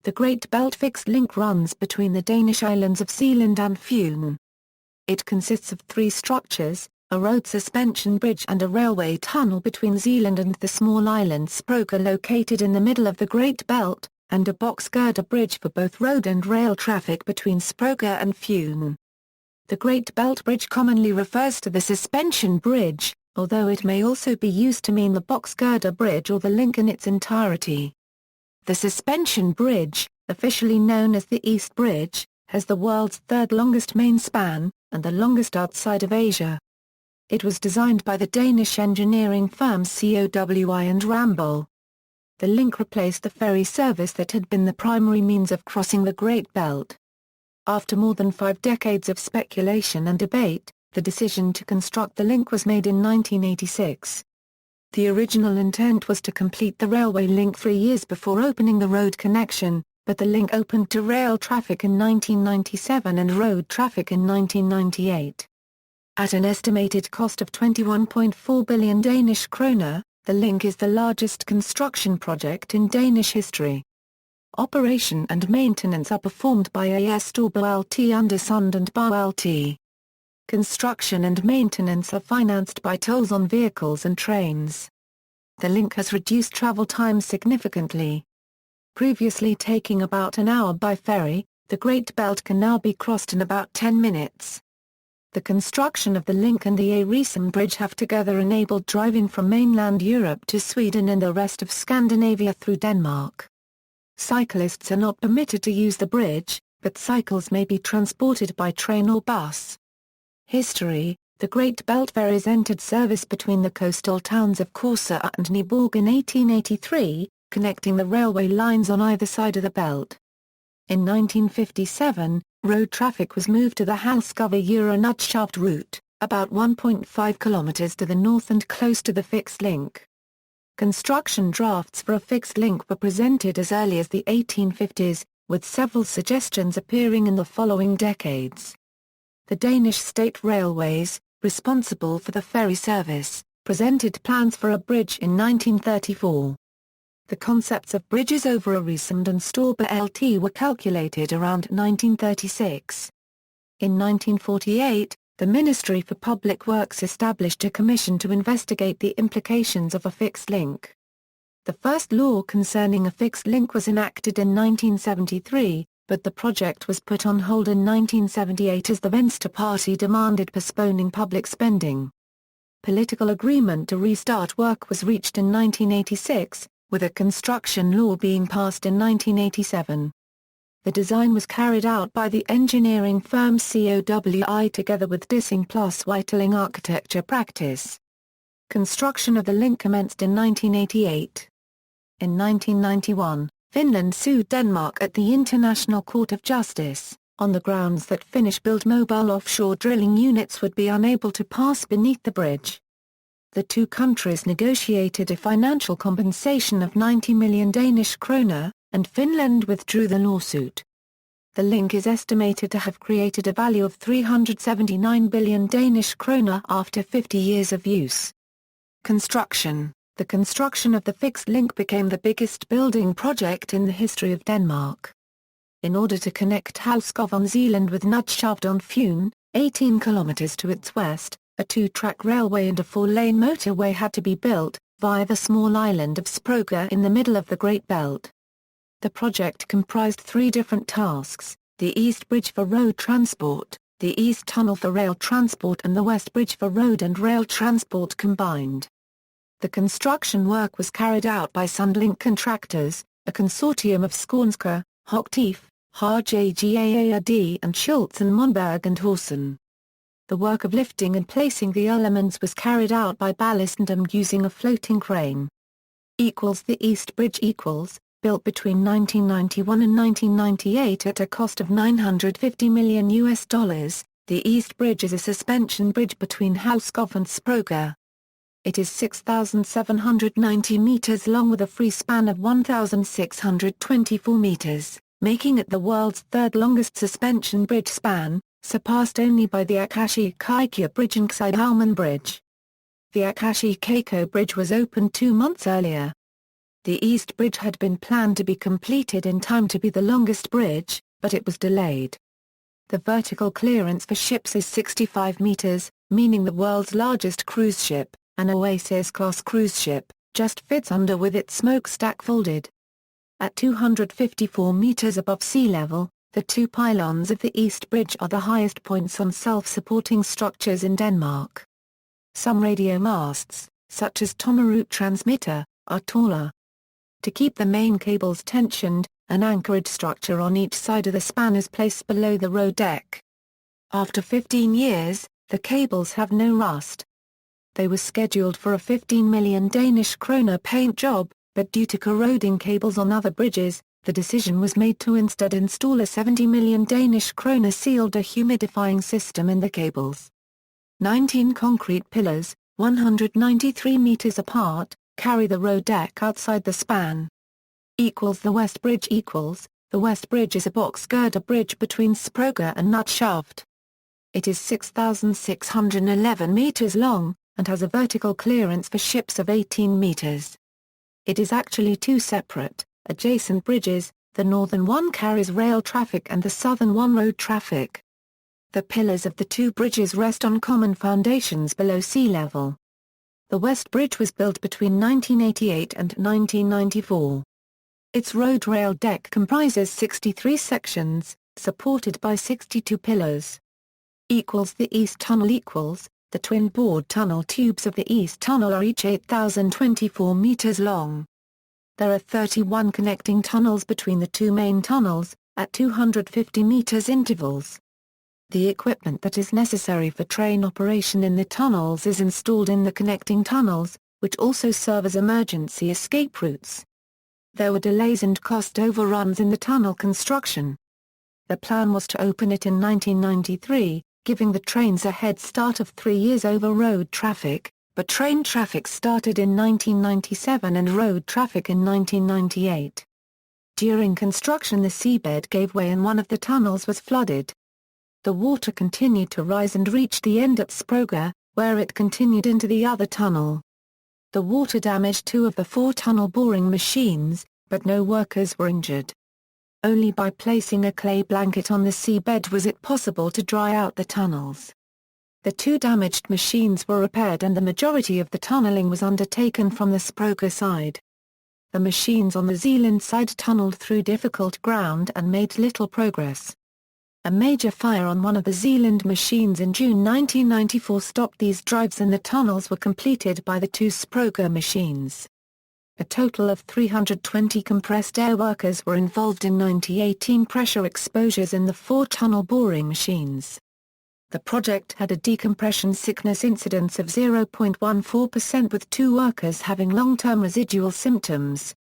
The Great Belt Fixed Link runs between the Danish islands of Zealand and Fyn. It consists of three structures, a road suspension bridge and a railway tunnel between Zealand and the small island Sproke located in the middle of the Great Belt, and a box girder bridge for both road and rail traffic between Sproke and Fyn. The Great Belt Bridge commonly refers to the suspension bridge, although it may also be used to mean the box girder bridge or the link in its entirety. The suspension bridge, officially known as the East Bridge, has the world's third longest main span, and the longest outside of Asia. It was designed by the Danish engineering firms COWI and Ramboll. The link replaced the ferry service that had been the primary means of crossing the Great Belt. After more than 5 decades of speculation and debate, the decision to construct the link was made in 1986. The original intent was to complete the railway link 3 years before opening the road connection, but the link opened to rail traffic in 1997 and road traffic in 1998. At an estimated cost of 21.4 billion Danish kroner, the link is the largest construction project in Danish history. Operation and maintenance are performed by AS Storebælt under Sund Bælt. Construction and maintenance are financed by tolls on vehicles and trains. The link has reduced travel times significantly. Previously taking about an hour by ferry, the Great Belt can now be crossed in about 10 minutes. The construction of the link and the Attribution bridge have together enabled driving from mainland Europe to Sweden and the rest of Scandinavia through Denmark. Cyclists are not permitted to use the bridge, but cycles may be transported by train or bus. History: the Great Belt ferries entered service between the coastal towns of Korsør and Nyborg in 1883, connecting the railway lines on either side of the belt. In 1957, road traffic was moved to the Halsskov-Untitled route, about 1.5 kilometers to the north and close to the fixed link. Construction drafts for a fixed link were presented as early as the 1850s, with several suggestions appearing in the following decades. The Danish State Railways, responsible for the ferry service, presented plans for a bridge in 1934. The concepts of bridges over Øresund and Storebælt were calculated around 1936. In 1948, the Ministry for Public Works established a commission to investigate the implications of a fixed link. The first law concerning a fixed link was enacted in 1973, but the project was put on hold in 1978 as the Venstre party demanded postponing public spending. Political agreement to restart work was reached in 1986, with a construction law being passed in 1987. The design was carried out by the engineering firm COWI together with Dissing plus Whiteling architecture practice. Construction of the link commenced in 1988. In 1991, Finland sued Denmark at the International Court of Justice, on the grounds that Finnish-built mobile offshore drilling units would be unable to pass beneath the bridge. The two countries negotiated a financial compensation of 90 million Danish kroner, and Finland withdrew the lawsuit. The link is estimated to have created a value of 379 billion Danish kroner after 50 years of use. Construction: the construction of the fixed link became the biggest building project in the history of Denmark. In order to connect Halsskov on Zealand with Nudshavn on Fyn, 18 kilometers to its west, a 2-track railway and a 4-lane motorway had to be built, via the small island of Sproke in the middle of the Great Belt. The project comprised 3 different tasks: the East Bridge for road transport, the East Tunnel for rail transport and the West Bridge for road and rail transport combined. The construction work was carried out by Sundlink Contractors, a consortium of Skånska, Hochtief, HJGAAD and Schultz and Monberg and Horsen. The work of lifting and placing the elements was carried out by Ballastendam using a floating crane. The East Bridge built between 1991 and 1998 at a cost of $950 million. The East Bridge is a suspension bridge between Halsskov and Sproke. It is 6,790 meters long with a free span of 1,624 meters, making it the world's third longest suspension bridge span, surpassed only by the Akashi-Kaikia Bridge and Xidauman Bridge. The Akashi-Keiko Bridge was opened 2 months earlier. The East Bridge had been planned to be completed in time to be the longest bridge, but it was delayed. The vertical clearance for ships is 65 meters, meaning the world's largest cruise ship, an Oasis-class cruise ship, just fits under with its smokestack folded. At 254 meters above sea level, the two pylons of the East Bridge are the highest points on self-supporting structures in Denmark. Some radio masts, such as Tommerup transmitter, are taller. To keep the main cables tensioned, an anchorage structure on each side of the span is placed below the road deck. After 15 years, the cables have no rust. They were scheduled for a 15 million Danish kroner paint job, but due to corroding cables on other bridges, the decision was made to instead install a 70 million Danish kroner sealed dehumidifying system in the cables. 19 concrete pillars, 193 meters apart, carry the road deck outside the span. The West Bridge The West Bridge is a box girder bridge between Sprogger and Nutshaft. It is 6,611 meters long, and has a vertical clearance for ships of 18 meters. It is actually two separate, adjacent bridges, the northern one carries rail traffic and the southern one road traffic. The pillars of the two bridges rest on common foundations below sea level. The West Bridge was built between 1988 and 1994. Its road rail deck comprises 63 sections, supported by 62 pillars. The East Tunnel The twin-board tunnel tubes of the East Tunnel are each 8,024 meters long. There are 31 connecting tunnels between the two main tunnels, at 250 meters intervals. The equipment that is necessary for train operation in the tunnels is installed in the connecting tunnels, which also serve as emergency escape routes. There were delays and cost overruns in the tunnel construction. The plan was to open it in 1993, giving the trains a head start of 3 years over road traffic, but train traffic started in 1997 and road traffic in 1998. During construction the seabed gave way and one of the tunnels was flooded. The water continued to rise and reached the end at Sprogger, where it continued into the other tunnel. The water damaged 2 of the 4 tunnel boring machines, but no workers were injured. Only by placing a clay blanket on the seabed was it possible to dry out the tunnels. The 2 damaged machines were repaired and the majority of the tunneling was undertaken from the Sprogger side. The machines on the Zealand side tunneled through difficult ground and made little progress. A major fire on one of the Zealand machines in June 1994 stopped these drives and the tunnels were completed by the 2 Sprogger machines. A total of 320 compressed air workers were involved in 18 pressure exposures in the 4 tunnel boring machines. The project had a decompression sickness incidence of 0.14% with 2 workers having long-term residual symptoms.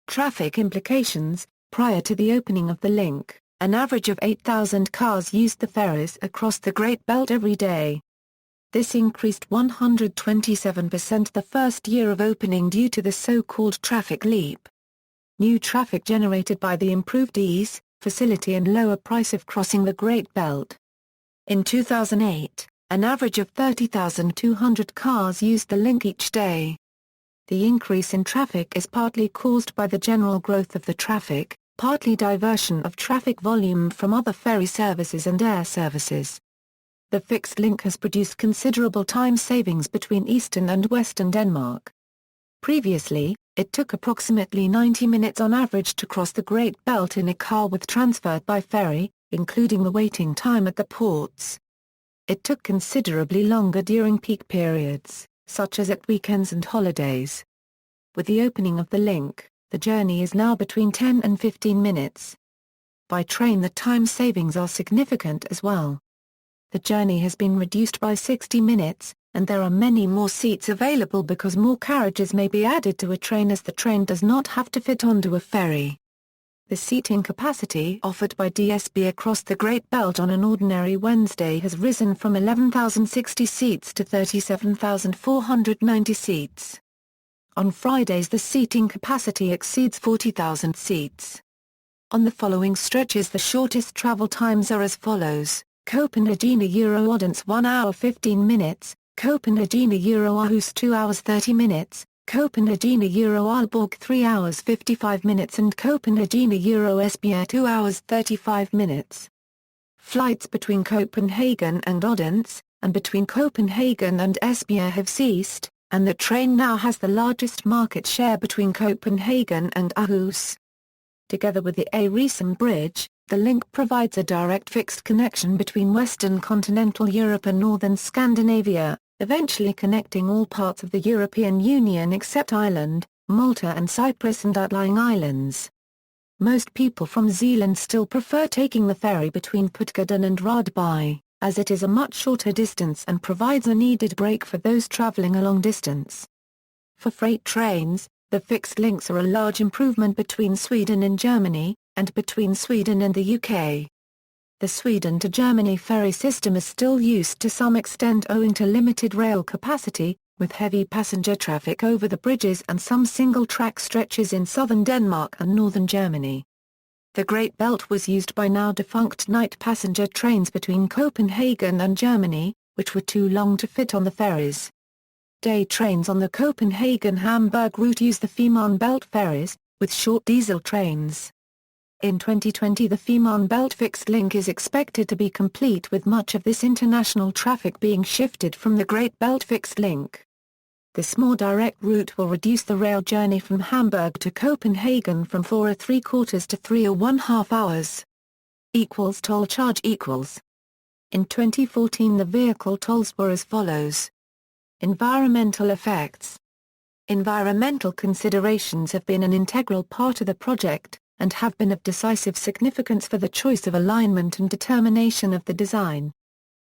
Traffic implications: prior to the opening of the link, an average of 8,000 cars used the ferries across the Great Belt every day. This increased 127% the first year of opening due to the so-called traffic leap. New traffic generated by the improved ease, facility and lower price of crossing the Great Belt. In 2008, an average of 30,200 cars used the link each day. The increase in traffic is partly caused by the general growth of the traffic, partly diversion of traffic volume from other ferry services and air services. The fixed link has produced considerable time savings between eastern and western Denmark. Previously, it took approximately 90 minutes on average to cross the Great Belt in a car with transferred by ferry, including the waiting time at the ports. It took considerably longer during peak periods, such as at weekends and holidays. With the opening of the link, the journey is now between 10 and 15 minutes. By train the time savings are significant as well. The journey has been reduced by 60 minutes, and there are many more seats available because more carriages may be added to a train as the train does not have to fit onto a ferry. The seating capacity offered by DSB across the Great Belt on an ordinary Wednesday has risen from 11,060 seats to 37,490 seats. On Fridays the seating capacity exceeds 40,000 seats. On the following stretches the shortest travel times are as follows: Copenhagen–Odense 1 hour 15 minutes, Copenhagen–Aarhus 2 hours 30 minutes, Copenhagen-Aalborg 3 hours 55 minutes and Copenhagen-Esbjerg 2 hours 35 minutes. Flights between Copenhagen and Odense, and between Copenhagen and Esbjerg have ceased, and the train now has the largest market share between Copenhagen and Aarhus. Together with the Aresum Bridge, the link provides a direct fixed connection between Western continental Europe and northern Scandinavia, eventually connecting all parts of the European Union except Ireland, Malta and Cyprus and outlying islands. Most people from Zealand still prefer taking the ferry between Puttgarden and Radby, as it is a much shorter distance and provides a needed break for those travelling a long distance. For freight trains, the fixed links are a large improvement between Sweden and Germany, and between Sweden and the UK. The Sweden to Germany ferry system is still used to some extent owing to limited rail capacity, with heavy passenger traffic over the bridges and some single-track stretches in southern Denmark and northern Germany. The Great Belt was used by now defunct night passenger trains between Copenhagen and Germany, which were too long to fit on the ferries. Day trains on the Copenhagen-Hamburg route use the Fehmarn Belt ferries, with short diesel trains. In 2020 the Fehmarn Belt fixed link is expected to be complete with much of this international traffic being shifted from the Great Belt fixed link. This more direct route will reduce the rail journey from Hamburg to Copenhagen from 4.75 to 3.5 hours. Toll charge equals. In 2014 the vehicle tolls were as follows. Environmental effects. Environmental considerations have been an integral part of the project, and have been of decisive significance for the choice of alignment and determination of the design.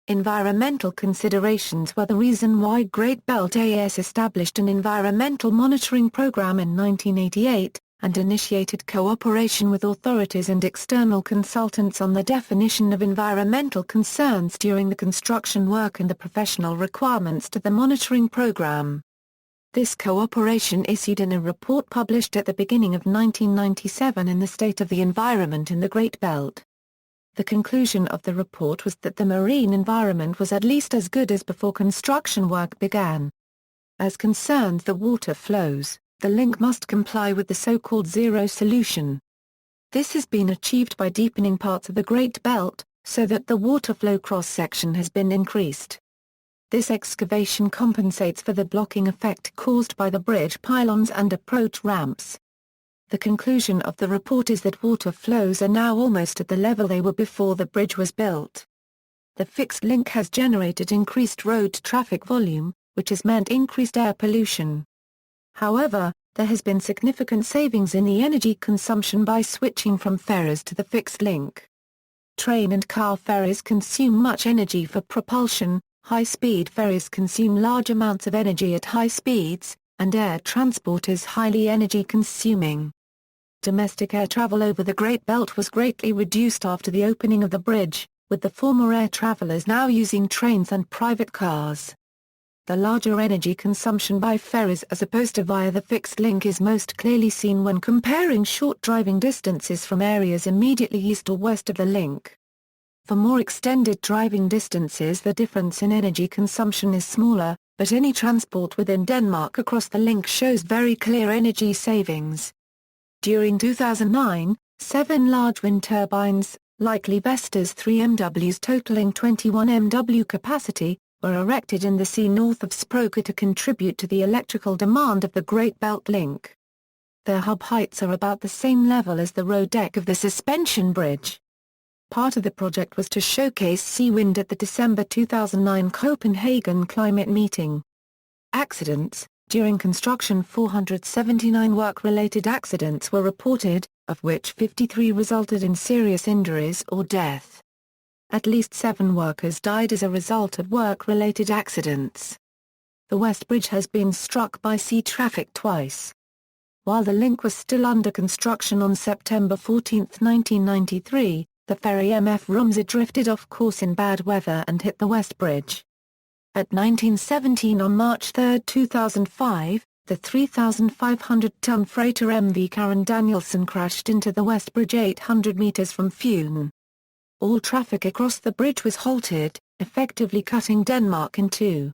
Environmental considerations were the reason why Great Belt AS established an environmental monitoring program in 1988, and initiated cooperation with authorities and external consultants on the definition of environmental concerns during the construction work and the professional requirements to the monitoring program. This cooperation issued in a report published at the beginning of 1997 in the State of the Environment in the Great Belt. The conclusion of the report was that the marine environment was at least as good as before construction work began. As concerns the water flows, the link must comply with the so-called zero solution. This has been achieved by deepening parts of the Great Belt, so that the water flow cross-section has been increased. This excavation compensates for the blocking effect caused by the bridge pylons and approach ramps. The conclusion of the report is that water flows are now almost at the level they were before the bridge was built. The fixed link has generated increased road traffic volume, which has meant increased air pollution. However, there has been significant savings in the energy consumption by switching from ferries to the fixed link. Train and car ferries consume much energy for propulsion. High-speed ferries consume large amounts of energy at high speeds, and air transport is highly energy-consuming. Domestic air travel over the Great Belt was greatly reduced after the opening of the bridge, with the former air travelers now using trains and private cars. The larger energy consumption by ferries as opposed to via the fixed link is most clearly seen when comparing short driving distances from areas immediately east or west of the link. For more extended driving distances the difference in energy consumption is smaller, but any transport within Denmark across the link shows very clear energy savings. During 2009, 7 large wind turbines, likely Vestas 3 MWs totaling 21 MW capacity, were erected in the sea north of Sprogø to contribute to the electrical demand of the Great Belt Link. Their hub heights are about the same level as the road deck of the suspension bridge. Part of the project was to showcase sea wind at the December 2009 Copenhagen climate meeting. Accidents. During construction 479 work-related accidents were reported, of which 53 resulted in serious injuries or death. At least 7 workers died as a result of work-related accidents. The West Bridge has been struck by sea traffic twice. While the link was still under construction on September 14, 1993, the ferry MF Rumsa drifted off course in bad weather and hit the West Bridge. At 1917 on March 3, 2005, the 3,500-ton freighter MV Karen Danielsen crashed into the West Bridge 800 meters from Funen. All traffic across the bridge was halted, effectively cutting Denmark in two.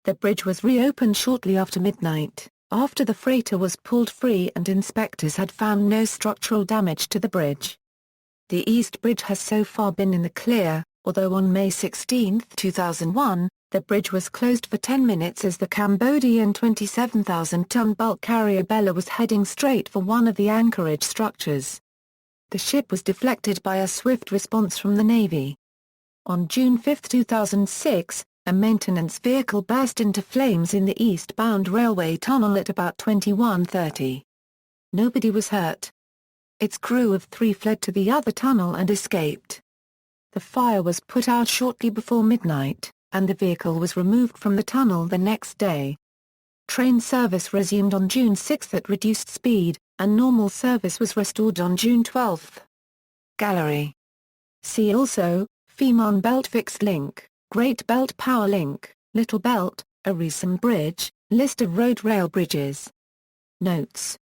The bridge was reopened shortly after midnight. after the freighter was pulled free and inspectors had found no structural damage to the bridge. The East Bridge has so far been in the clear, although on May 16, 2001, the bridge was closed for 10 minutes as the Cambodian 27,000-ton bulk carrier Bella was heading straight for one of the anchorage structures. The ship was deflected by a swift response from the Navy. On June 5, 2006, a maintenance vehicle burst into flames in the eastbound railway tunnel at about 21:30. Nobody was hurt. Its crew of 3 fled to the other tunnel and escaped. The fire was put out shortly before midnight, and the vehicle was removed from the tunnel the next day. Train service resumed on June 6 at reduced speed, and normal service was restored on June 12. Gallery. See also, Fehmarn Belt Fixed Link, Great Belt Power Link, Little Belt, Øresund Bridge, List of road rail bridges. Notes.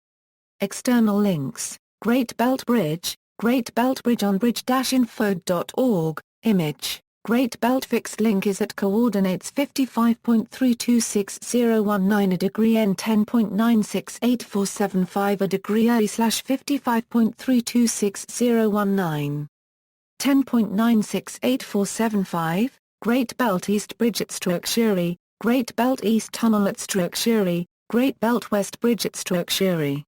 External links, Great Belt Bridge, Great Belt Bridge on bridge-info.org, image. Great Belt Fixed Link is at coordinates 55.326019 a degree N 10.968475 a degree E/55.326019. 10.968475, Great Belt East Bridge at Structurey, Great Belt East Tunnel at Structurey, Great Belt West Bridge at Structurey.